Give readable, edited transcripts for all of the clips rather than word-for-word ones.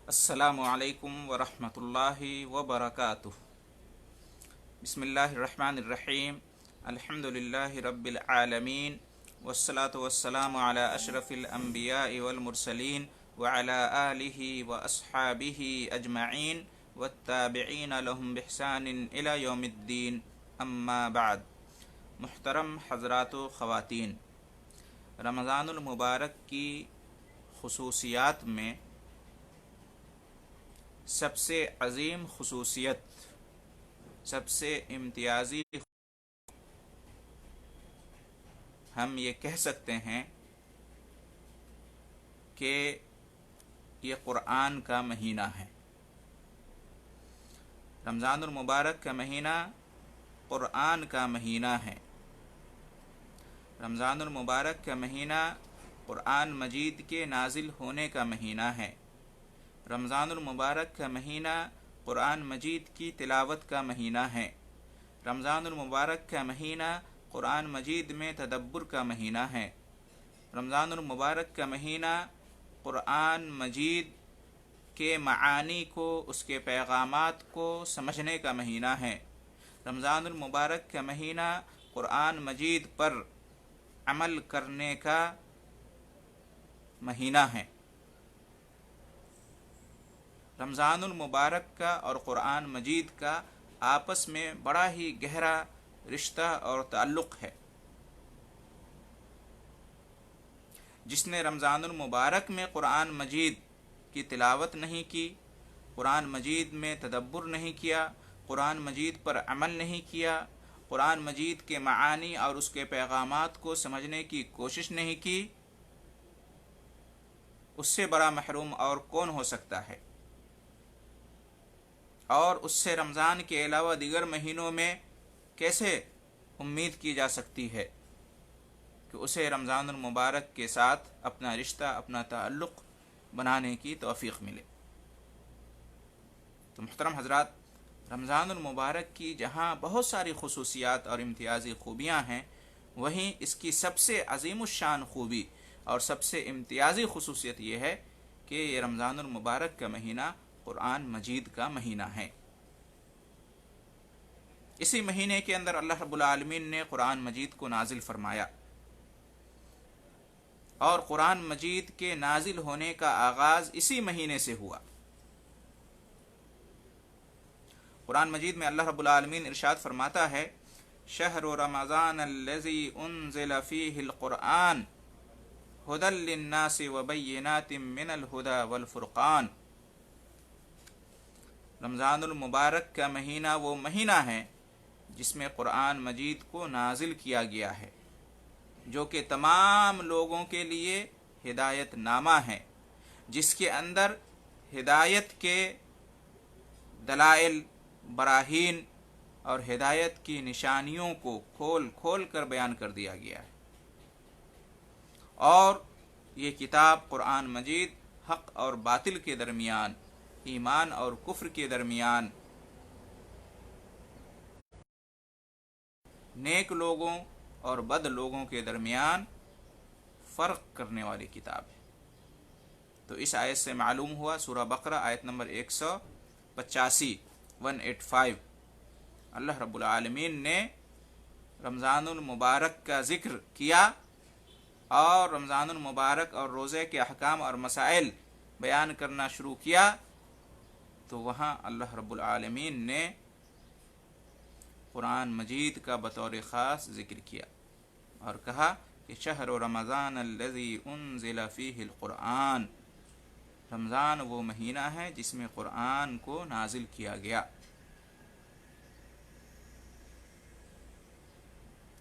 السلام علیکم ورحمۃ اللہ وبرکاتہ۔ بسم اللہ الرحمن الرحیم۔ الحمد للہ رب العالمین، والصلاة والسلام علی اشرف الانبیاء والمرسلین وعلی آلہ واصحابہ اجمعین والتابعین لهم بإحسان الی یوم الدین، اما بعد۔ محترم حضرات و خواتین، رمضان المبارک کی خصوصیات میں سب سے عظیم خصوصیت، سب سے امتیازی ہم یہ کہہ سکتے ہیں کہ یہ قرآن کا مہینہ ہے۔ رمضان المبارک کا مہینہ قرآن کا مہینہ ہے۔ رمضان المبارک کا مہینہ قرآن مجید کے نازل ہونے کا مہینہ ہے۔ رمضان المبارک کا مہینہ قرآن مجید کی تلاوت کا مہینہ ہے۔ رمضان المبارک کا مہینہ قرآن مجید میں تدبر کا مہینہ ہے۔ رمضان المبارک کا مہینہ قرآن مجید کے معانی کو، اس کے پیغامات کو سمجھنے کا مہینہ ہے۔ رمضان المبارک کا مہینہ قرآن مجید پر عمل کرنے کا مہینہ ہے۔ رمضان المبارک کا اور قرآن مجید کا آپس میں بڑا ہی گہرا رشتہ اور تعلق ہے۔ جس نے رمضان المبارک میں قرآن مجید کی تلاوت نہیں کی، قرآن مجید میں تدبر نہیں کیا، قرآن مجید پر عمل نہیں کیا، قرآن مجید کے معانی اور اس کے پیغامات کو سمجھنے کی کوشش نہیں کی، اس سے بڑا محروم اور کون ہو سکتا ہے؟ اور اس سے رمضان کے علاوہ دیگر مہینوں میں کیسے امید کی جا سکتی ہے کہ اسے رمضان المبارک کے ساتھ اپنا رشتہ، اپنا تعلق بنانے کی توفیق ملے؟ تو محترم حضرات، رمضان المبارک کی جہاں بہت ساری خصوصیات اور امتیازی خوبیاں ہیں، وہیں اس کی سب سے عظیم الشان خوبی اور سب سے امتیازی خصوصیت یہ ہے کہ یہ رمضان المبارک کا مہینہ قرآن مجید کا مہینہ ہے۔ اسی مہینے کے اندر اللہ رب العالمین نے قرآن مجید کو نازل فرمایا، اور قرآن مجید کے نازل ہونے کا آغاز اسی مہینے سے ہوا۔ قرآن مجید میں اللہ رب العالمین ارشاد فرماتا ہے: شہر رمضان الذی انزل فیہ القرآن ھدی للناس وبینات من الھدی والفرقان۔ رمضان المبارک کا مہینہ وہ مہینہ ہے جس میں قرآن مجید کو نازل کیا گیا ہے، جو کہ تمام لوگوں کے لیے ہدایت نامہ ہے، جس کے اندر ہدایت کے دلائل، براہین اور ہدایت کی نشانیوں کو کھول کھول کر بیان کر دیا گیا ہے۔ اور یہ کتاب قرآن مجید حق اور باطل کے درمیان، ایمان اور کفر کے درمیان، نیک لوگوں اور بد لوگوں کے درمیان فرق کرنے والی کتاب ہے۔ تو اس آیت سے معلوم ہوا، سورہ بقرہ آیت نمبر 185 اللہ رب العالمین نے رمضان المبارک کا ذکر کیا اور رمضان المبارک اور روزے کے احکام اور مسائل بیان کرنا شروع کیا، تو وہاں اللہ رب العالمین نے قرآن مجید کا بطور خاص ذکر کیا اور کہا کہ شہر رمضان الذی انزل فیہ القرآن، رمضان وہ مہینہ ہے جس میں قرآن کو نازل کیا گیا۔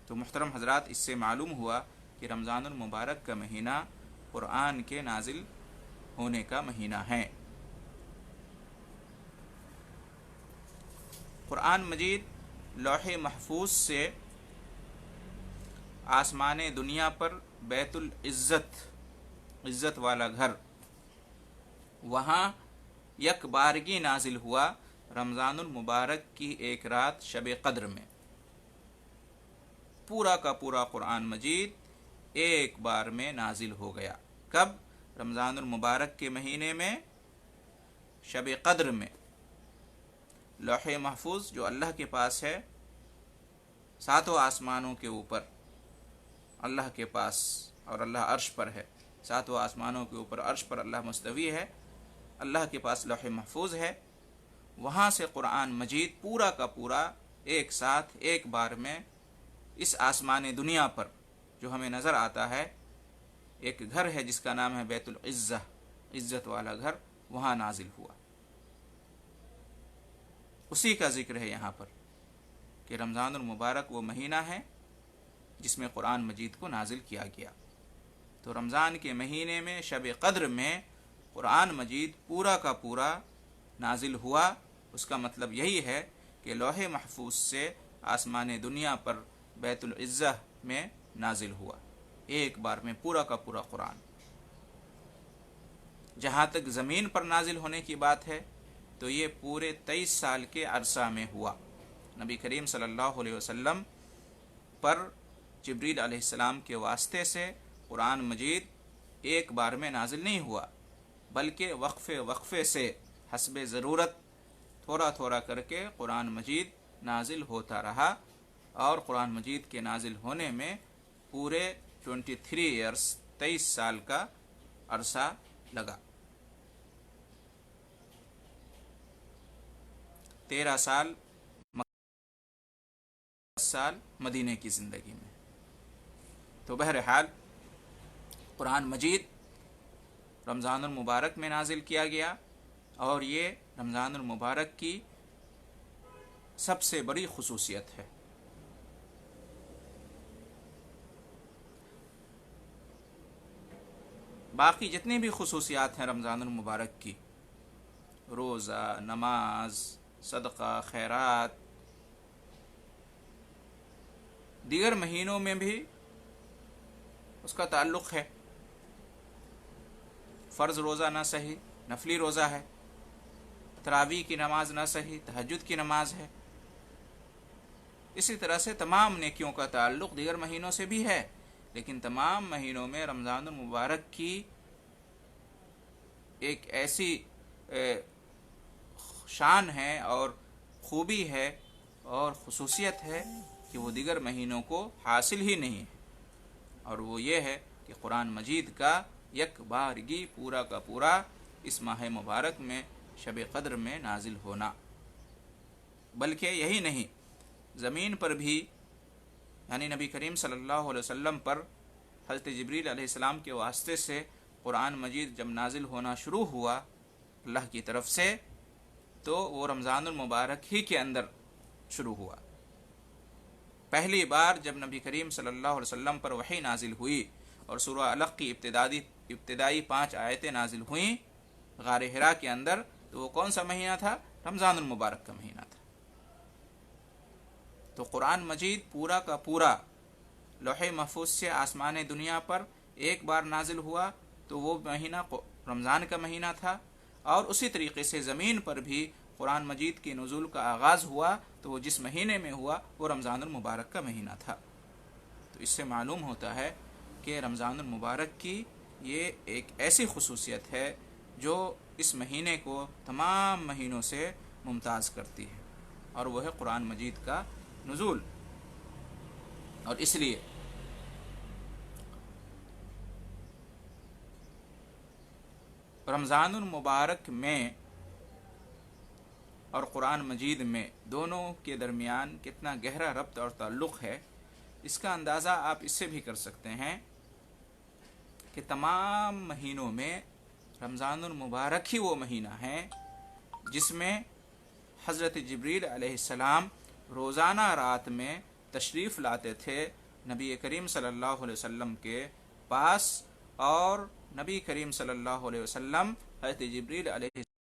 تو محترم حضرات، اس سے معلوم ہوا کہ رمضان المبارک کا مہینہ قرآن کے نازل ہونے کا مہینہ ہے۔ قرآن مجید لوح محفوظ سے آسمان دنیا پر بیت العزت، عزت والا گھر، وہاں یک بارگی نازل ہوا رمضان المبارک کی ایک رات شب قدر میں۔ پورا کا پورا قرآن مجید ایک بار میں نازل ہو گیا۔ کب؟ رمضان المبارک کے مہینے میں شب قدر میں لوح محفوظ جو اللہ کے پاس ہے، ساتوں آسمانوں کے اوپر اللہ کے پاس، اور اللہ عرش پر ہے، ساتوں آسمانوں کے اوپر عرش پر اللہ مستوی ہے، اللہ کے پاس لوح محفوظ ہے، وہاں سے قرآن مجید پورا کا پورا ایک ساتھ ایک بار میں اس آسمان دنیا پر جو ہمیں نظر آتا ہے، ایک گھر ہے جس کا نام ہے بیت العزہ، عزت والا گھر، وہاں نازل ہوا۔ اسی کا ذکر ہے یہاں پر کہ رمضان المبارک وہ مہینہ ہے جس میں قرآن مجید کو نازل کیا گیا۔ تو رمضان کے مہینے میں شب قدر میں قرآن مجید پورا کا پورا نازل ہوا۔ اس کا مطلب یہی ہے کہ لوح محفوظ سے آسمان دنیا پر بیت العزہ میں نازل ہوا، ایک بار میں پورا کا پورا قرآن۔ جہاں تک زمین پر نازل ہونے کی بات ہے تو یہ پورے 23 سال کے عرصہ میں ہوا۔ نبی کریم صلی اللہ علیہ وسلم پر جبریل علیہ السلام کے واسطے سے قرآن مجید ایک بار میں نازل نہیں ہوا، بلکہ وقفے وقفے سے حسب ضرورت تھوڑا تھوڑا کر کے قرآن مجید نازل ہوتا رہا، اور قرآن مجید کے نازل ہونے میں پورے 23 ایئرس 23 سال کا عرصہ لگا۔ 13 سال 10 سال مدینے کی زندگی میں۔ تو بہرحال قرآن مجید رمضان المبارک میں نازل کیا گیا، اور یہ رمضان المبارک کی سب سے بڑی خصوصیت ہے۔ باقی جتنی بھی خصوصیات ہیں رمضان المبارک کی، روزہ، نماز، صدقہ، خیرات، دیگر مہینوں میں بھی اس کا تعلق ہے۔ فرض روزہ نہ صحیح، نفلی روزہ ہے، تراویح کی نماز نہ صحیح، تہجد کی نماز ہے۔ اسی طرح سے تمام نیکیوں کا تعلق دیگر مہینوں سے بھی ہے، لیکن تمام مہینوں میں رمضان المبارک کی ایک ایسی شان ہے اور خوبی ہے اور خصوصیت ہے کہ وہ دیگر مہینوں کو حاصل ہی نہیں ہے، اور وہ یہ ہے کہ قرآن مجید کا یک بارگی پورا کا پورا اس ماہ مبارک میں شب قدر میں نازل ہونا۔ بلکہ یہی نہیں، زمین پر بھی، یعنی نبی کریم صلی اللہ علیہ وسلم پر حضرت جبریل علیہ السلام کے واسطے سے قرآن مجید جب نازل ہونا شروع ہوا اللہ کی طرف سے، تو وہ رمضان المبارک ہی کے اندر شروع ہوا۔ پہلی بار جب نبی کریم صلی اللہ علیہ وسلم پر وحی نازل ہوئی اور سورہ علق کی ابتدائی 5 آیتیں نازل ہوئیں غار حرا کے اندر، تو وہ کون سا مہینہ تھا؟ رمضان المبارک کا مہینہ تھا۔ تو قرآن مجید پورا کا پورا لوح محفوظ سے آسمان دنیا پر ایک بار نازل ہوا، تو وہ مہینہ رمضان کا مہینہ تھا، اور اسی طریقے سے زمین پر بھی قرآن مجید کے نزول کا آغاز ہوا تو وہ جس مہینے میں ہوا وہ رمضان المبارک کا مہینہ تھا۔ تو اس سے معلوم ہوتا ہے کہ رمضان المبارک کی یہ ایک ایسی خصوصیت ہے جو اس مہینے کو تمام مہینوں سے ممتاز کرتی ہے، اور وہ ہے قرآن مجید کا نزول۔ اور اس لیے رمضان المبارک میں اور قرآن مجید میں دونوں کے درمیان کتنا گہرا ربط اور تعلق ہے، اس کا اندازہ آپ اس سے بھی کر سکتے ہیں کہ تمام مہینوں میں رمضان المبارک ہی وہ مہینہ ہے جس میں حضرت جبریل علیہ السلام روزانہ رات میں تشریف لاتے تھے نبی کریم صلی اللہ علیہ وسلم کے پاس، اور نبی کریم صلی اللہ علیہ وسلم حضرت جبریل علیہ السلام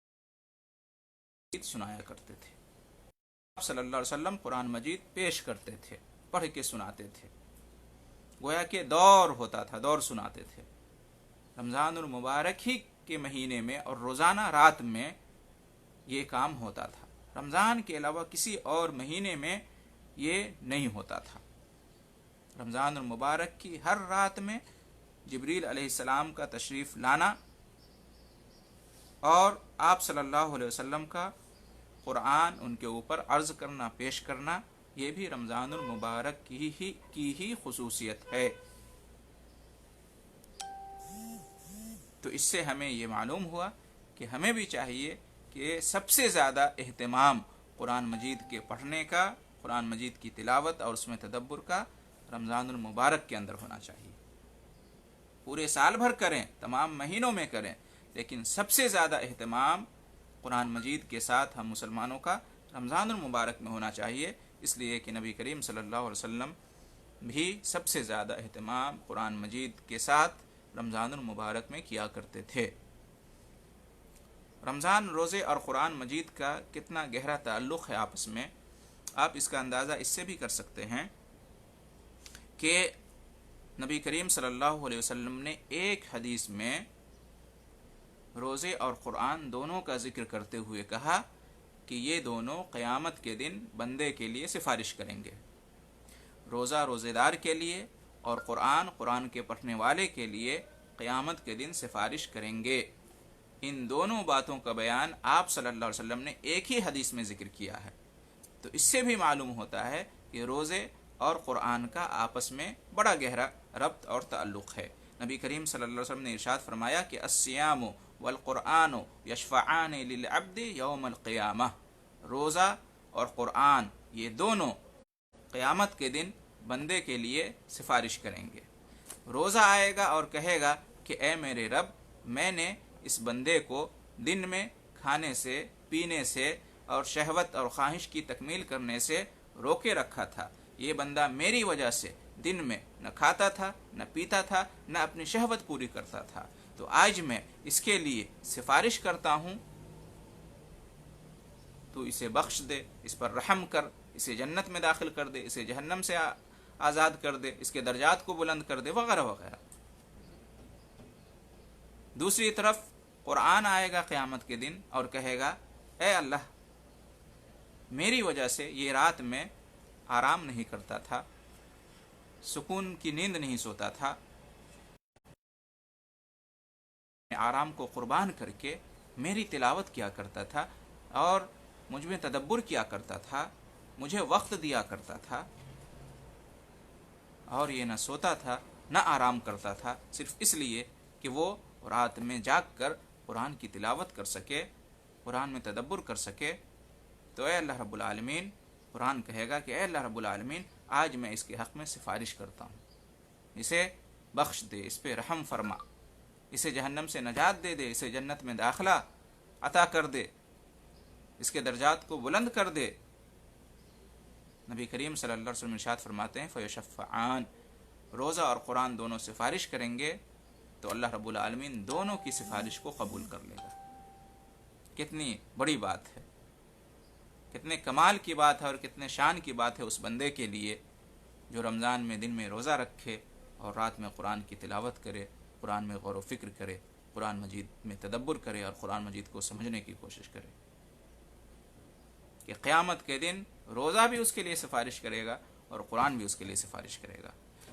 سنایا کرتے تھے۔ آپ صلی اللہ علیہ وسلم قرآن مجید پیش کرتے تھے، پڑھ کے سناتے تھے، گویا کہ دور ہوتا تھا، دور سناتے تھے۔ رمضان المبارک ہی کے مہینے میں اور روزانہ رات میں یہ کام ہوتا تھا، رمضان کے علاوہ کسی اور مہینے میں یہ نہیں ہوتا تھا۔ رمضان المبارک کی ہر رات میں جبریل علیہ السلام کا تشریف لانا اور آپ صلی اللہ علیہ وسلم کا قرآن ان کے اوپر عرض کرنا، پیش کرنا، یہ بھی رمضان المبارک کی ہی خصوصیت ہے۔ تو اس سے ہمیں یہ معلوم ہوا کہ ہمیں بھی چاہیے کہ سب سے زیادہ اہتمام قرآن مجید کے پڑھنے کا، قرآن مجید کی تلاوت اور اس میں تدبر کا رمضان المبارک کے اندر ہونا چاہیے۔ پورے سال بھر کریں، تمام مہینوں میں کریں، لیکن سب سے زیادہ اہتمام قرآن مجید کے ساتھ ہم مسلمانوں کا رمضان المبارک میں ہونا چاہیے، اس لیے کہ نبی کریم صلی اللہ علیہ وسلم بھی سب سے زیادہ اہتمام قرآن مجید کے ساتھ رمضان المبارک میں کیا کرتے تھے۔ رمضان، روزے اور قرآن مجید کا کتنا گہرا تعلق ہے آپس میں، آپ اس کا اندازہ اس سے بھی کر سکتے ہیں کہ نبی کریم صلی اللہ علیہ وسلم نے ایک حدیث میں روزے اور قرآن دونوں کا ذکر کرتے ہوئے کہا کہ یہ دونوں قیامت کے دن بندے کے لیے سفارش کریں گے۔ روزہ روزے دار کے لیے اور قرآن کے پڑھنے والے کے لیے قیامت کے دن سفارش کریں گے۔ ان دونوں باتوں کا بیان آپ صلی اللہ علیہ وسلم نے ایک ہی حدیث میں ذکر کیا ہے۔ تو اس سے بھی معلوم ہوتا ہے کہ روزے اور قرآن کا آپس میں بڑا گہرا ربط اور تعلق ہے۔ نبی کریم صلی اللہ علیہ وسلم نے ارشاد فرمایا کہ الصیام والقرآن یشفعان للعبد یوم القیامہ، روزہ اور قرآن یہ دونوں قیامت کے دن بندے کے لیے سفارش کریں گے۔ روزہ آئے گا اور کہے گا کہ اے میرے رب، میں نے اس بندے کو دن میں کھانے سے، پینے سے اور شہوت اور خواہش کی تکمیل کرنے سے روکے رکھا تھا۔ یہ بندہ میری وجہ سے دن میں نہ کھاتا تھا، نہ پیتا تھا، نہ اپنی شہوت پوری کرتا تھا، تو آج میں اس کے لیے سفارش کرتا ہوں، تو اسے بخش دے، اس پر رحم کر، اسے جنت میں داخل کر دے، اسے جہنم سے آزاد کر دے، اس کے درجات کو بلند کر دے، وغیرہ وغیرہ۔ دوسری طرف قرآن آئے گا قیامت کے دن اور کہے گا اے اللہ، میری وجہ سے یہ رات میں آرام نہیں کرتا تھا، سکون کی نیند نہیں سوتا تھا، آرام کو قربان کر کے میری تلاوت کیا کرتا تھا اور مجھ میں تدبر کیا کرتا تھا، مجھے وقت دیا کرتا تھا، اور یہ نہ سوتا تھا نہ آرام کرتا تھا، صرف اس لیے کہ وہ رات میں جاگ کر قرآن کی تلاوت کر سکے، قرآن میں تدبر کر سکے۔ تو اے اللہ رب العالمین، قرآن کہے گا کہ اے اللہ رب العالمین، آج میں اس کے حق میں سفارش کرتا ہوں، اسے بخش دے، اس پہ رحم فرما، اسے جہنم سے نجات دے دے، اسے جنت میں داخلہ عطا کر دے، اس کے درجات کو بلند کر دے۔ نبی کریم صلی اللہ علیہ وسلم ارشاد فرماتے ہیں فیشفعان، روزہ اور قرآن دونوں سفارش کریں گے تو اللہ رب العالمین دونوں کی سفارش کو قبول کر لے گا۔ کتنی بڑی بات ہے، کتنے کمال کی بات ہے اور کتنے شان کی بات ہے اس بندے کے لیے جو رمضان میں دن میں روزہ رکھے اور رات میں قرآن کی تلاوت کرے، قرآن میں غور و فکر کرے، قرآن مجید میں تدبر کرے اور قرآن مجید کو سمجھنے کی کوشش کرے، کہ قیامت کے دن روزہ بھی اس کے لیے سفارش کرے گا اور قرآن بھی اس کے لیے سفارش کرے گا۔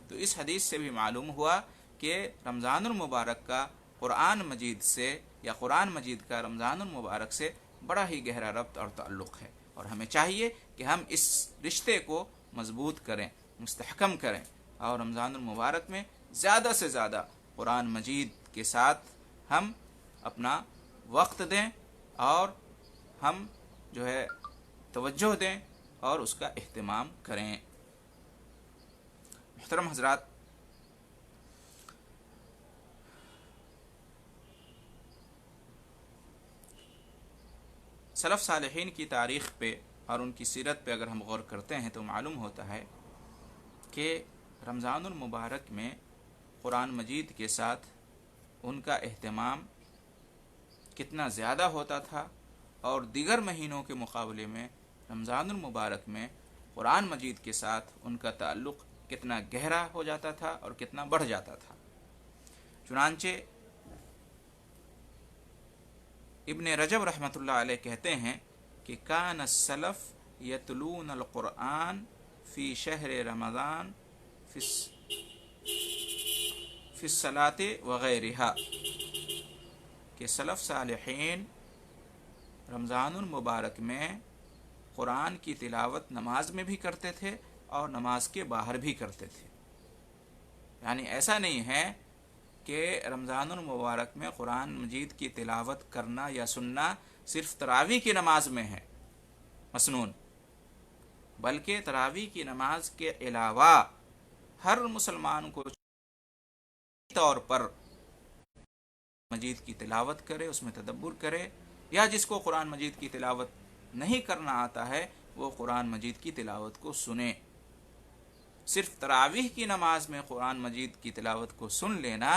تو اس حدیث سے بھی معلوم ہوا کہ رمضان المبارک کا قرآن مجید سے، یا قرآن مجید کا رمضان المبارک سے بڑا ہی گہرا ربط اور تعلق ہے، اور ہمیں چاہیے کہ ہم اس رشتے کو مضبوط کریں، مستحکم کریں، اور رمضان المبارک میں زیادہ سے زیادہ قرآن مجید کے ساتھ ہم اپنا وقت دیں اور ہم جو ہے توجہ دیں اور اس کا اہتمام کریں۔ محترم حضرات، سلف صالحین کی تاریخ پہ اور ان کی سیرت پہ اگر ہم غور کرتے ہیں تو معلوم ہوتا ہے کہ رمضان المبارک میں قرآن مجید کے ساتھ ان کا اہتمام کتنا زیادہ ہوتا تھا، اور دیگر مہینوں کے مقابلے میں رمضان المبارک میں قرآن مجید کے ساتھ ان کا تعلق کتنا گہرا ہو جاتا تھا اور کتنا بڑھ جاتا تھا۔ چنانچہ ابن رجب رحمۃ اللہ علیہ کہتے ہیں کہ کان السلف یتلون القرآن فی شہر رمضان فی الصلاۃ وغیرہا، کہ سلف صالحین رمضان المبارک میں قرآن کی تلاوت نماز میں بھی کرتے تھے اور نماز کے باہر بھی کرتے تھے. یعنی ایسا نہیں ہے کہ رمضان المبارک میں قرآن مجید کی تلاوت کرنا یا سننا صرف تراویح کی نماز میں ہے مسنون، بلکہ تراویح کی نماز کے علاوہ ہر مسلمان کو طور پر مجید کی تلاوت کرے، اس میں تدبر کرے، یا جس کو قرآن مجید کی تلاوت نہیں کرنا آتا ہے وہ قرآن مجید کی تلاوت کو سنے. صرف تراویح کی نماز میں قرآن مجید کی تلاوت کو سن لینا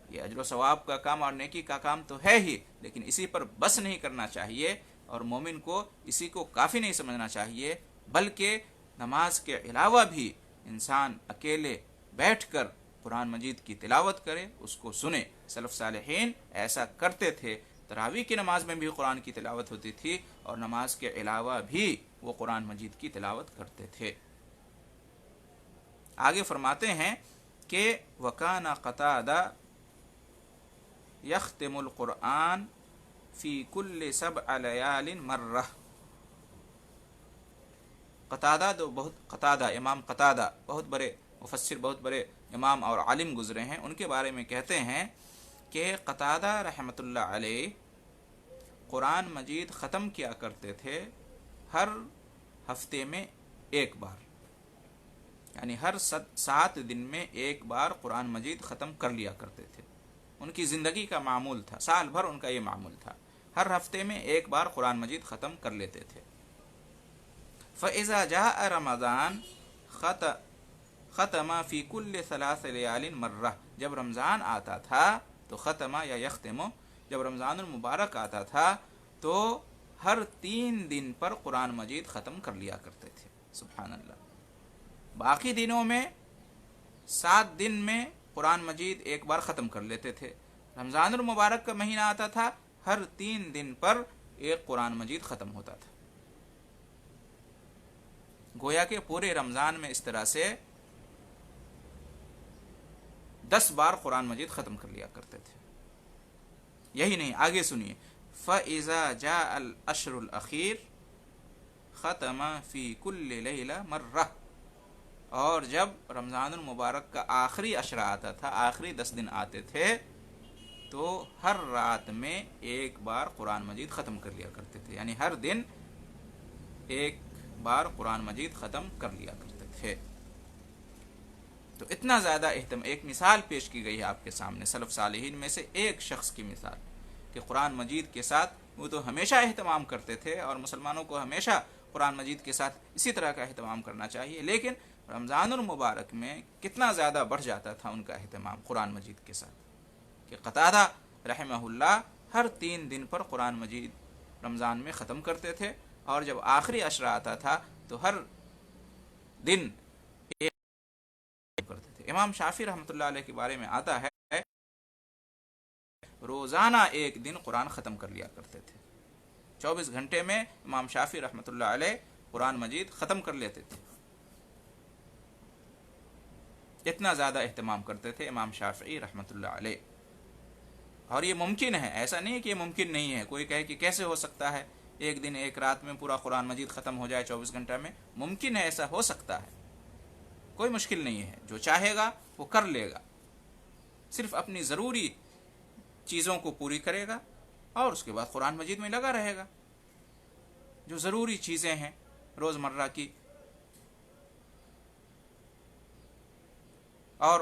یہ اجر و ثواب کا کام اور نیکی کا کام تو ہے ہی، لیکن اسی پر بس نہیں کرنا چاہیے اور مومن کو اسی کو کافی نہیں سمجھنا چاہیے، بلکہ نماز کے علاوہ بھی انسان اکیلے بیٹھ کر قرآن مجید کی تلاوت کرے، اس کو سنے. سلف صالحین ایسا کرتے تھے. تراویح کی نماز میں بھی قرآن کی تلاوت ہوتی تھی اور نماز کے علاوہ بھی وہ قرآن مجید کی تلاوت کرتے تھے. آگے فرماتے ہیں کہ وَكَانَ قَتَادَةُ يَخْتِمُ الْقُرْآنَ فِي كُلِّ 7 لَيَالٍ مَرَّةٍ. قتادہ امام قتادہ بہت بڑے مفسر، بہت بڑے امام اور عالم گزرے ہیں. ان کے بارے میں کہتے ہیں کہ قتادہ رحمۃ اللہ علیہ قرآن مجید ختم کیا کرتے تھے ہر ہفتے میں ایک بار، یعنی ہر 7 دن میں ایک بار قرآن مجید ختم کر لیا کرتے تھے. ان کی زندگی کا معمول تھا، سال بھر ان کا یہ معمول تھا، ہر ہفتے میں ایک بار قرآن مجید ختم کر لیتے تھے. فَإِذَا جَاءَ رَمَضَانَ ختمہ فی کل 3 لیال مرہ. جب رمضان آتا تھا تو ختمہ یا یختمو، جب رمضان المبارک آتا تھا تو ہر 3 دن پر قرآن مجید ختم کر لیا کرتے تھے. سبحان اللہ. باقی دنوں میں 7 دن میں قرآن مجید ایک بار ختم کر لیتے تھے. رمضان المبارک کا مہینہ آتا تھا، ہر 3 دن پر ایک قرآن مجید ختم ہوتا تھا. گویا کہ پورے رمضان میں اس طرح سے 10 بار قرآن مجید ختم کر لیا کرتے تھے. یہی نہیں، آگے سنیے. فَإِذَا جَاءَ الْعَشْرُ الْأَخِيرُ ختم فی کل لیلہ مرہ. اور جب رمضان المبارک کا آخری عشرہ آتا تھا، آخری 10 دن آتے تھے، تو ہر رات میں ایک بار قرآن مجید ختم کر لیا کرتے تھے. یعنی ہر دن ایک بار قرآن مجید ختم کر لیا کرتے تھے. تو اتنا زیادہ اہتمام. ایک مثال پیش کی گئی ہے آپ کے سامنے سلف صالحین میں سے ایک شخص کی مثال کہ قرآن مجید کے ساتھ وہ تو ہمیشہ اہتمام کرتے تھے اور مسلمانوں کو ہمیشہ قرآن مجید کے ساتھ اسی طرح کا اہتمام کرنا چاہیے، لیکن رمضان المبارک میں کتنا زیادہ بڑھ جاتا تھا ان کا اہتمام قرآن مجید کے ساتھ کہ قتادہ رحمہ اللہ ہر 3 دن پر قرآن مجید رمضان میں ختم کرتے تھے، اور جب آخری عشرہ آتا تھا تو ہر دن کرتے تھے. امام شافعی رحمۃ اللہ علیہ کے بارے میں آتا ہے روزانہ ایک دن قرآن ختم کر لیا کرتے تھے. 24 گھنٹے میں امام شافعی رحمۃ اللہ علیہ قرآن مجید ختم کر لیتے تھے. اتنا زیادہ اہتمام کرتے تھے امام شافعی رحمۃ اللہ علیہ. اور یہ ممکن ہے، ایسا نہیں ہے کہ یہ ممکن نہیں ہے. کوئی کہے کہ کیسے ہو سکتا ہے ایک دن ایک رات میں پورا قرآن مجید ختم ہو جائے 24 گھنٹہ میں. ممکن ہے، ایسا ہو سکتا ہے، کوئی مشکل نہیں ہے. جو چاہے گا وہ کر لے گا، صرف اپنی ضروری چیزوں کو پوری کرے گا اور اس کے بعد قرآن مجید میں لگا رہے گا. جو ضروری چیزیں ہیں روزمرہ کی، اور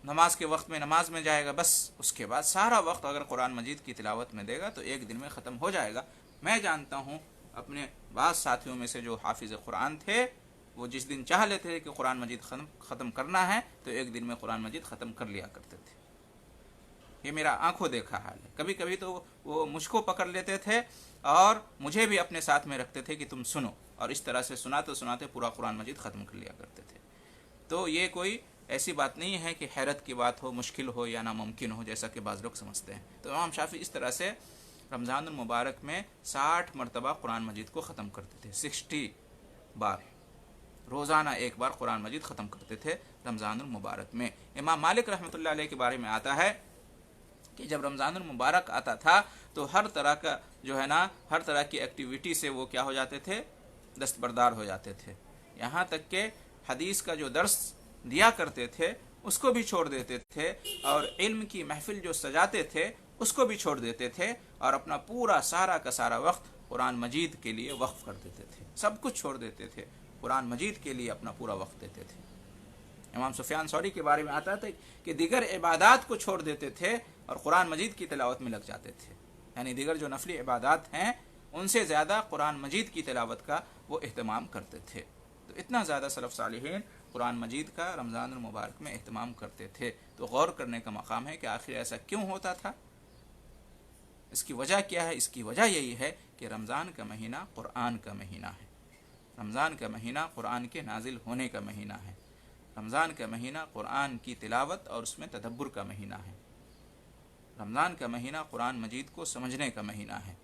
نماز کے وقت میں نماز میں جائے گا، بس اس کے بعد سارا وقت اگر قرآن مجید کی تلاوت میں دے گا تو ایک دن میں ختم ہو جائے گا. میں جانتا ہوں اپنے بعض ساتھیوں میں سے جو حافظ قرآن تھے، وہ جس دن چاہ لیتے تھے کہ قرآن مجید ختم کرنا ہے تو ایک دن میں قرآن مجید ختم کر لیا کرتے تھے. یہ میرا آنکھوں دیکھا حال ہے. کبھی کبھی تو وہ مجھ کو پکڑ لیتے تھے اور مجھے بھی اپنے ساتھ میں رکھتے تھے کہ تم سنو، اور اس طرح سے سناتے سناتے پورا قرآن مجید ختم کر لیا کرتے تھے. تو یہ کوئی ایسی بات نہیں ہے کہ حیرت کی بات ہو، مشکل ہو یا ناممکن ہو جیسا کہ بعض لوگ سمجھتے ہیں. تو امام شافعی اس طرح سے رمضان المبارک میں 60 مرتبہ قرآن مجید کو ختم کرتے تھے. 60 بار روزانہ ایک بار قرآن مجید ختم کرتے تھے رمضان المبارک میں. امام مالک رحمۃ اللہ علیہ کے بارے میں آتا ہے کہ جب رمضان المبارک آتا تھا تو ہر طرح کا جو ہے نا ہر طرح کی ایکٹیویٹی سے وہ کیا ہو جاتے تھے، دستبردار ہو جاتے تھے، یہاں تک کہ حدیث کا جو درس دیا کرتے تھے اس کو بھی چھوڑ دیتے تھے، اور علم کی محفل جو سجاتے تھے اس کو بھی چھوڑ دیتے تھے، اور اپنا پورا سارا کا سارا وقت قرآن مجید کے لیے وقف کر دیتے تھے، سب کچھ چھوڑ دیتے تھے، قرآن مجید کے لیے اپنا پورا وقت دیتے تھے۔ امام سفیان ثوری کے بارے میں آتا تھا کہ دیگر عبادات کو چھوڑ دیتے تھے اور قرآن مجید کی تلاوت میں لگ جاتے تھے، یعنی دیگر جو نفلی عبادات ہیں ان سے زیادہ قرآن مجید کی تلاوت کا وہ اہتمام کرتے تھے۔ تو اتنا زیادہ سلف صالحین قرآن مجید کا رمضان المبارک میں اہتمام کرتے تھے، تو غور کرنے کا مقام ہے کہ آخر ایسا کیوں ہوتا تھا، اس کی وجہ کیا ہے؟ اس کی وجہ یہی ہے کہ رمضان کا مہینہ قرآن کا مہینہ ہے، رمضان کا مہینہ قرآن کے نازل ہونے کا مہینہ ہے، رمضان کا مہینہ قرآن کی تلاوت اور اس میں تدبر کا مہینہ ہے، رمضان کا مہینہ قرآن مجید کو سمجھنے کا مہینہ ہے۔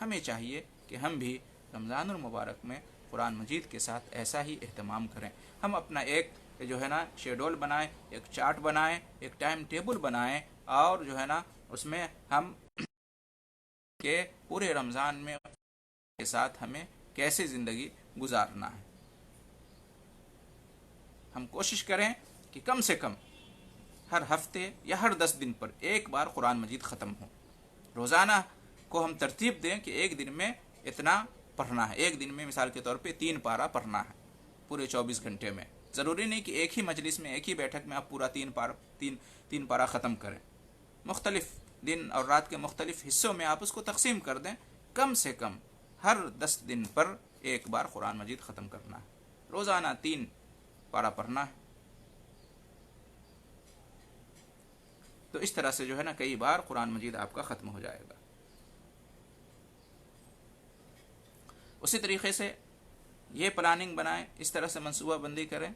ہمیں چاہیے کہ ہم بھی رمضان المبارک میں قرآن مجید کے ساتھ ایسا ہی اہتمام کریں، ہم اپنا ایک جو ہے نا شیڈول بنائیں، ایک چارٹ بنائیں، ایک ٹائم ٹیبل بنائیں، اور جو ہے نا اس میں ہم کہ پورے رمضان میں کے ساتھ ہمیں کیسے زندگی گزارنا ہے۔ ہم کوشش کریں کہ کم سے کم ہر ہفتے یا ہر 10 دن پر ایک بار قرآن مجید ختم ہو۔ روزانہ کو ہم ترتیب دیں کہ ایک دن میں اتنا پڑھنا ہے، ایک دن میں مثال کے طور پہ 3 پارہ پڑھنا ہے پورے 24 گھنٹے میں۔ ضروری نہیں کہ ایک ہی مجلس میں، ایک ہی بیٹھک میں آپ پورا 3 پارہ ختم کریں، مختلف دن اور رات کے مختلف حصوں میں آپ اس کو تقسیم کر دیں، کم سے کم ہر 10 دن پر ایک بار قرآن مجید ختم کرنا ہے، روزانہ 3 پارہ پڑھنا ہے۔ تو اس طرح سے جو ہے نا کئی بار قرآن مجید آپ کا ختم ہو جائے گا۔ اسی طریقے سے یہ پلاننگ بنائیں، اس طرح سے منصوبہ بندی کریں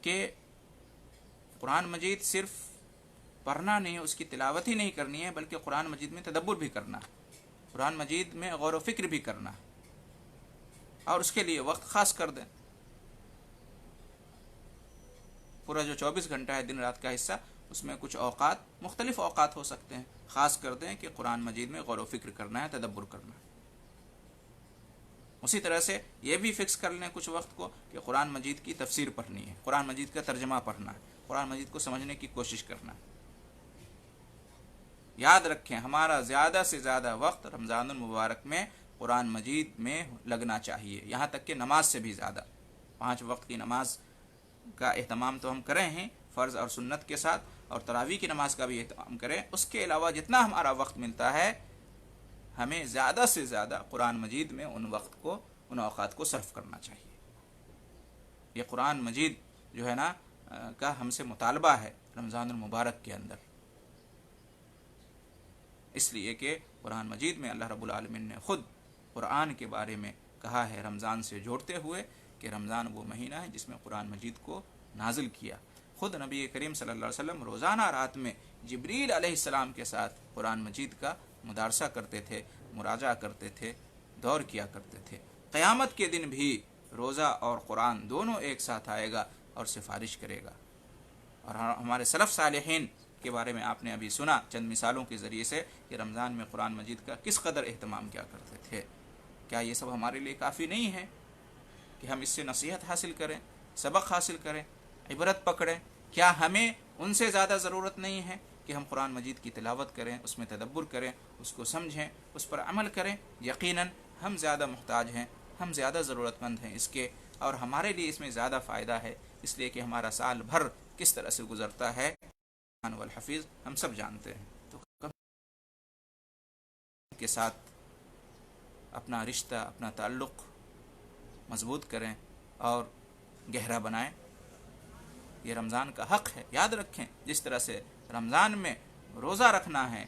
کہ قرآن مجید صرف پڑھنا نہیں ہے، اس کی تلاوت ہی نہیں کرنی ہے، بلکہ قرآن مجید میں تدبر بھی کرنا ہے، قرآن مجید میں غور و فکر بھی کرنا ہے، اور اس کے لیے وقت خاص کر دیں۔ پورا جو 24 گھنٹہ ہے دن رات کا حصہ، اس میں کچھ اوقات مختلف اوقات ہو سکتے ہیں، خاص کر دیں کہ قرآن مجید میں غور و فکر کرنا ہے، تدبر کرنا ہے۔ اسی طرح سے یہ بھی فکس کر لیں کچھ وقت کو کہ قرآن مجید کی تفسیر پڑھنی ہے، قرآن مجید کا ترجمہ پڑھنا ہے، قرآن مجید کو سمجھنے کی کوشش کرنا ہے۔ یاد رکھیں ہمارا زیادہ سے زیادہ وقت رمضان المبارک میں قرآن مجید میں لگنا چاہیے، یہاں تک کہ نماز سے بھی زیادہ۔ 5 وقت کی نماز کا اہتمام تو ہم کریں ہیں فرض اور سنت کے ساتھ، اور تراویح کی نماز کا بھی اہتمام کریں، اس کے علاوہ جتنا ہمارا وقت ملتا ہے ہمیں زیادہ سے زیادہ قرآن مجید میں ان اوقات کو صرف کرنا چاہیے۔ یہ قرآن مجید جو ہے نا کا ہم سے مطالبہ ہے رمضان المبارک کے اندر، اس لیے کہ قرآن مجید میں اللہ رب العالمین نے خود قرآن کے بارے میں کہا ہے رمضان سے جوڑتے ہوئے کہ رمضان وہ مہینہ ہے جس میں قرآن مجید کو نازل کیا۔ خود نبی کریم صلی اللہ علیہ وسلم روزانہ رات میں جبریل علیہ السلام کے ساتھ قرآن مجید کا مدارسہ کرتے تھے، مراجعہ کرتے تھے، دور کیا کرتے تھے۔ قیامت کے دن بھی روزہ اور قرآن دونوں ایک ساتھ آئے گا اور سفارش کرے گا۔ اور ہمارے سلف صالحین کے بارے میں آپ نے ابھی سنا چند مثالوں کے ذریعے سے کہ رمضان میں قرآن مجید کا کس قدر اہتمام کیا کرتے تھے۔ کیا یہ سب ہمارے لیے کافی نہیں ہے کہ ہم اس سے نصیحت حاصل کریں، سبق حاصل کریں، عبرت پکڑیں؟ کیا ہمیں ان سے زیادہ ضرورت نہیں ہے کہ ہم قرآن مجید کی تلاوت کریں، اس میں تدبر کریں، اس کو سمجھیں، اس پر عمل کریں؟ یقیناً ہم زیادہ محتاج ہیں، ہم زیادہ ضرورت مند ہیں اس کے، اور ہمارے لیے اس میں زیادہ فائدہ ہے، اس لیے کہ ہمارا سال بھر کس طرح سے گزرتا ہے والحفیظ ہم سب جانتے ہیں۔ تو کے ساتھ اپنا رشتہ، اپنا تعلق مضبوط کریں اور گہرا بنائیں۔ یہ رمضان کا حق ہے، یاد رکھیں جس طرح سے رمضان میں روزہ رکھنا ہے،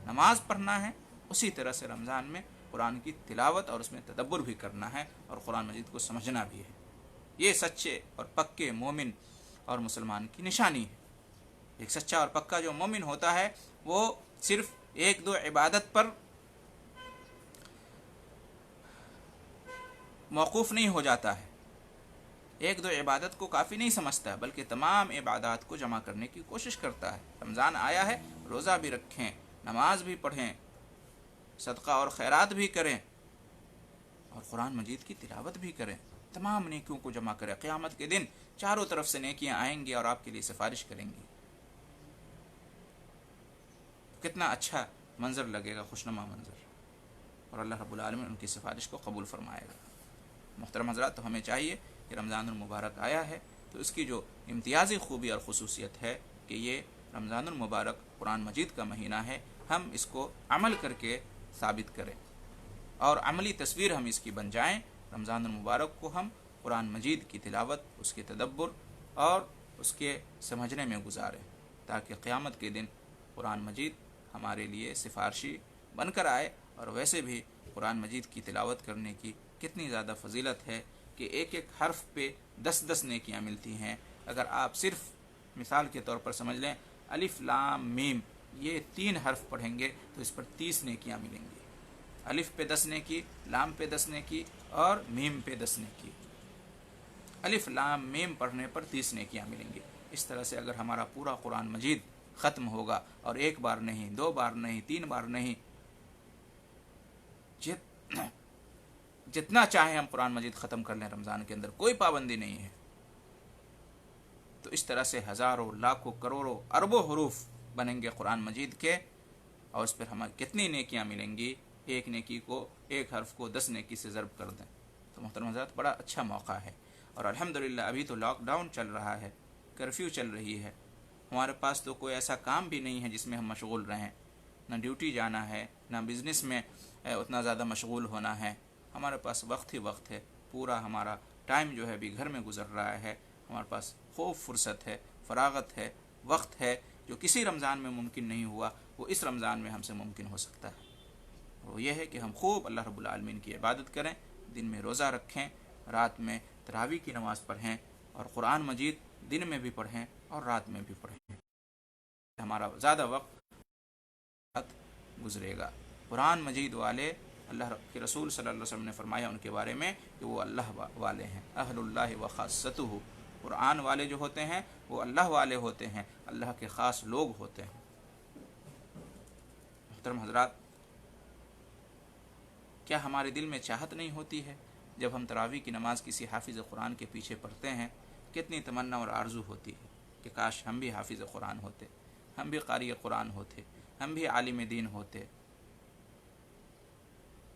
نماز پڑھنا ہے، اسی طرح سے رمضان میں قرآن کی تلاوت اور اس میں تدبر بھی کرنا ہے اور قرآن مجید کو سمجھنا بھی ہے۔ یہ سچے اور پکے مومن اور مسلمان کی نشانی ہے۔ ایک سچا اور پکا جو مومن ہوتا ہے وہ صرف 1-2 عبادت پر موقوف نہیں ہو جاتا ہے، ایک دو عبادت کو کافی نہیں سمجھتا بلکہ تمام عبادات کو جمع کرنے کی کوشش کرتا ہے۔ رمضان آیا ہے، روزہ بھی رکھیں، نماز بھی پڑھیں، صدقہ اور خیرات بھی کریں اور قرآن مجید کی تلاوت بھی کریں، تمام نیکیوں کو جمع کریں۔ قیامت کے دن چاروں طرف سے نیکیاں آئیں گی اور آپ کے لیے سفارش کریں گی۔ کتنا اچھا منظر لگے گا، خوشنما منظر، اور اللہ رب العالمین ان کی سفارش کو قبول فرمائے گا۔ محترم حضرات، تو ہمیں چاہیے کہ رمضان المبارک آیا ہے تو اس کی جو امتیازی خوبی اور خصوصیت ہے کہ یہ رمضان المبارک قرآن مجید کا مہینہ ہے، ہم اس کو عمل کر کے ثابت کریں اور عملی تصویر ہم اس کی بن جائیں۔ رمضان المبارک کو ہم قرآن مجید کی تلاوت، اس کے تدبر اور اس کے سمجھنے میں گزاریں تاکہ قیامت کے دن قرآن مجید ہمارے لیے سفارشی بن کر آئے۔ اور ویسے بھی قرآن مجید کی تلاوت کرنے کی کتنی زیادہ فضیلت ہے کہ ایک ایک حرف پہ 10 نیکیاں ملتی ہیں۔ اگر آپ صرف مثال کے طور پر سمجھ لیں الف لام میم، یہ 3 حرف پڑھیں گے تو اس پر 30 نیکیاں ملیں گی۔ الف پہ 10 نیکی، لام پہ 10 نیکی اور میم پہ 10 نیکی۔ الف لام میم پڑھنے پر 30 نیکیاں ملیں گی۔ اس طرح سے اگر ہمارا پورا قرآن مجید ختم ہوگا، اور ایک بار نہیں، 2 بار نہیں، 3 بار نہیں، جتنا چاہیں ہم قرآن مجید ختم کر لیں رمضان کے اندر، کوئی پابندی نہیں ہے۔ تو اس طرح سے ہزاروں، لاکھوں، کروڑوں، اربوں حروف بنیں گے قرآن مجید کے، اور اس پر ہمیں کتنی نیکیاں ملیں گی۔ ایک نیکی کو، ایک حرف کو 10 نیکی سے ضرب کر دیں تو محترم حضرات بڑا اچھا موقع ہے۔ اور الحمدللہ ابھی تو لاک ڈاؤن چل رہا ہے، کرفیو چل رہی ہے، ہمارے پاس تو کوئی ایسا کام بھی نہیں ہے جس میں ہم مشغول رہیں، نہ ڈیوٹی جانا ہے، نہ بزنس میں اتنا زیادہ مشغول ہونا ہے، ہمارے پاس وقت ہی وقت ہے، پورا ہمارا ٹائم جو ہے ابھی گھر میں گزر رہا ہے، ہمارے پاس خوب فرصت ہے، فراغت ہے، وقت ہے، جو کسی رمضان میں ممکن نہیں ہوا وہ اس رمضان میں ہم سے ممکن ہو سکتا ہے۔ وہ یہ ہے کہ ہم خوب اللہ رب العالمین کی عبادت کریں، دن میں روزہ رکھیں، رات میں تراویح کی نماز پڑھیں، اور قرآن مجید دن میں بھی پڑھیں اور رات میں بھی پڑھیں۔ ہمارا زیادہ وقت گزرے گا۔ قرآن مجید والے، اللہ کے رسول صلی اللہ علیہ وسلم نے فرمایا ان کے بارے میں کہ وہ اللہ والے ہیں، اہل اللہ و خاصتہ۔ قرآن والے جو ہوتے ہیں وہ اللہ والے ہوتے ہیں، اللہ کے خاص لوگ ہوتے ہیں۔ محترم حضرات، کیا ہمارے دل میں چاہت نہیں ہوتی ہے جب ہم تراویح کی نماز کسی حافظ قرآن کے پیچھے پڑھتے ہیں، کتنی تمنا اور آرزو ہوتی ہے کہ کاش ہم بھی حافظ قرآن ہوتے، ہم بھی قاری قرآن ہوتے، ہم بھی عالم دین ہوتے۔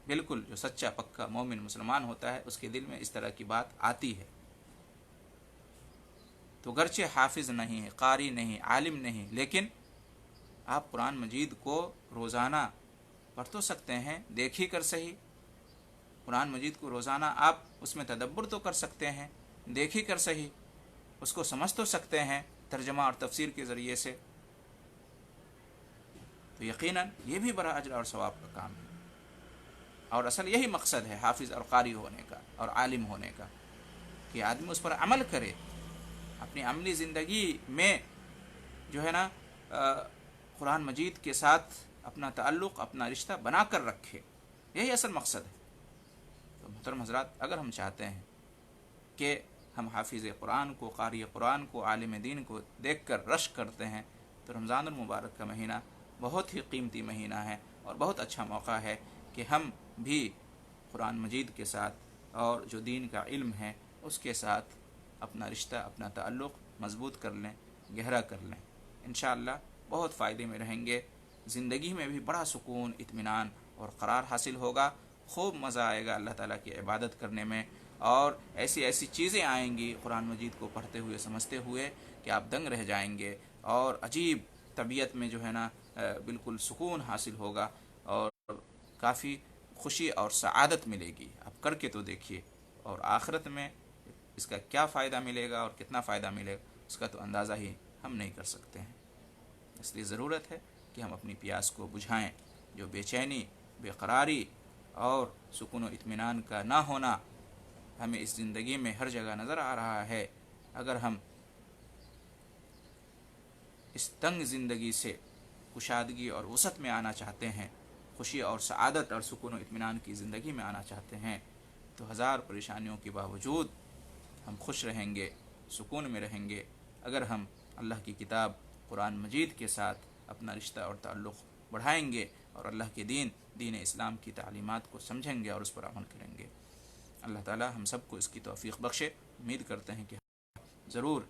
بالکل جو سچا پکا مومن مسلمان ہوتا ہے اس کے دل میں اس طرح کی بات آتی ہے۔ تو گرچہ حافظ نہیں، قاری نہیں، عالم نہیں، لیکن آپ قرآن مجید کو روزانہ پڑھ تو سکتے ہیں، دیکھ ہی کر صحیح۔ قرآن مجید کو روزانہ آپ اس میں تدبر تو کر سکتے ہیں، دیکھ ہی کر صحیح، اس کو سمجھ تو سکتے ہیں ترجمہ اور تفسیر کے ذریعے سے۔ تو یقیناً یہ بھی بڑا اجر اور ثواب کا کام ہے، اور اصل یہی مقصد ہے حافظ اور قاری ہونے کا اور عالم ہونے کا، کہ آدمی اس پر عمل کرے، اپنی عملی زندگی میں جو ہے نا قرآن مجید کے ساتھ اپنا تعلق، اپنا رشتہ بنا کر رکھے، یہی اصل مقصد ہے۔ تو محترم حضرات، اگر ہم چاہتے ہیں کہ ہم حافظ قرآن کو، قاری قرآن کو، عالم دین کو دیکھ کر رشک کرتے ہیں، تو رمضان المبارک کا مہینہ بہت ہی قیمتی مہینہ ہے اور بہت اچھا موقع ہے کہ ہم بھی قرآن مجید کے ساتھ اور جو دین کا علم ہے اس کے ساتھ اپنا رشتہ، اپنا تعلق مضبوط کر لیں، گہرا کر لیں۔ انشاءاللہ بہت فائدے میں رہیں گے، زندگی میں بھی بڑا سکون، اطمینان اور قرار حاصل ہوگا، خوب مزہ آئے گا اللہ تعالیٰ کی عبادت کرنے میں، اور ایسی ایسی چیزیں آئیں گی قرآن مجید کو پڑھتے ہوئے، سمجھتے ہوئے، کہ آپ دنگ رہ جائیں گے، اور عجیب طبیعت میں جو ہے نا بالکل سکون حاصل ہوگا، اور کافی خوشی اور سعادت ملے گی۔ آپ کر کے تو دیکھیے، اور آخرت میں اس کا کیا فائدہ ملے گا اور کتنا فائدہ ملے گا اس کا تو اندازہ ہی ہم نہیں کر سکتے ہیں۔ اس لیے ضرورت ہے کہ ہم اپنی پیاس کو بجھائیں۔ جو بے چینی، بے قراری اور سکون و اطمینان کا نہ ہونا ہمیں اس زندگی میں ہر جگہ نظر آ رہا ہے، اگر ہم اس تنگ زندگی سے کشادگی اور وسعت میں آنا چاہتے ہیں، خوشی اور سعادت اور سکون و اطمینان کی زندگی میں آنا چاہتے ہیں، تو ہزار پریشانیوں کے باوجود ہم خوش رہیں گے، سکون میں رہیں گے اگر ہم اللہ کی کتاب قرآن مجید کے ساتھ اپنا رشتہ اور تعلق بڑھائیں گے اور اللہ کے دین اسلام کی تعلیمات کو سمجھیں گے اور اس پر عمل کریں گے۔ اللہ تعالی ہم سب کو اس کی توفیق بخشے۔ امید کرتے ہیں کہ ضرور